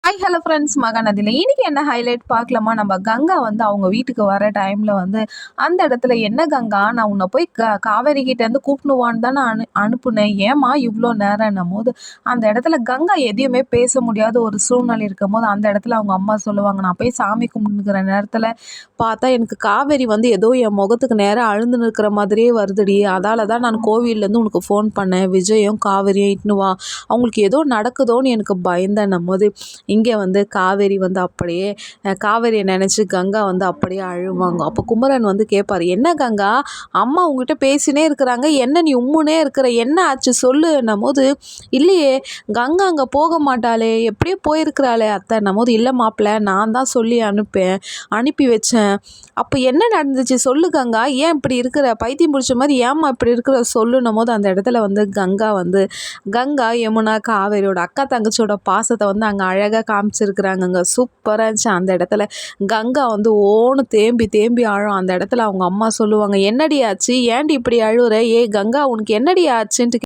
Hi hello friends மகாநதியில் இன்றைக்கி என்ன highlight பார்க்கலாமா? நம்ம கங்கா வந்து அவங்க வீட்டுக்கு வர டைமில் வந்து அந்த இடத்துல என்ன கங்கா, நான் உன்னை போய் காவேரி கிட்டேருந்து கூப்பிடுவான்னு தானே அனுப்புனேன், ஏம்மா இவ்வளோ நேரம்னும் போது அந்த இடத்துல கங்கா எதையுமே பேச முடியாத ஒரு சூழ்நிலை இருக்கும் போது அந்த இடத்துல அவங்க அம்மா சொல்லுவாங்க, நான் போய் சாமி கும்பிட்டுக்கிற நேரத்தில் பார்த்தா எனக்கு காவேரி வந்து ஏதோ என் முகத்துக்கு நேராக அழுந்து நிற்கிற மாதிரியே வருதுடி, அதால் தான் நான் கோவில்லேருந்து உனக்கு ஃபோன் பண்ணேன், விஜயும் காவேரியும் இட்டுன்னு வா, அவங்களுக்கு ஏதோ நடக்குதோன்னு எனக்கு பயந்தேன்னும் போது இங்கே வந்து காவேரி வந்து அப்படியே காவேரியை நினச்சி கங்கா வந்து அப்படியே அழுவாங்க. அப்போ குமரன் வந்து கேட்பார், என்ன கங்கா, அம்மா உங்ககிட்ட பேசினே இருக்கிறாங்க, என்ன நீ உம்முனே இருக்கிற, என்ன ஆச்சு சொல்லுன்னும் போது, இல்லையே கங்கா அங்கே போக மாட்டாளே, எப்படியோ போயிருக்கிறாளே அத்தைன்னும் போது, இல்லை மாப்பிள்ள நான் தான் சொல்லி அனுப்பி வச்சேன், அப்போ என்ன நடந்துச்சு சொல்லு கங்கா, ஏன் இப்படி இருக்கிற, பைத்தியம் பிடிச்ச மாதிரி ஏம்மா இப்படி இருக்கிற சொல்லுன்னும் போது அந்த இடத்துல வந்து கங்கா யமுனா காவேரியோட அக்கா தங்கச்சியோட பாசத்தை வந்து அங்கே அழகாக காமிச்சிருக்கிறாங்கங்க. சூப்பராக இருந்துச்சு. அந்த இடத்துல கங்கா வந்து ஓன்னு தேம்பி தேம்பி அழும். அந்த இடத்துல அவங்க அம்மா சொல்லுவாங்க, என்னடி ஆச்சு, ஏன்டி இப்படி அழுவுற, ஏ கங்கா உனக்கு என்னடி ஆச்சுன்ட்டு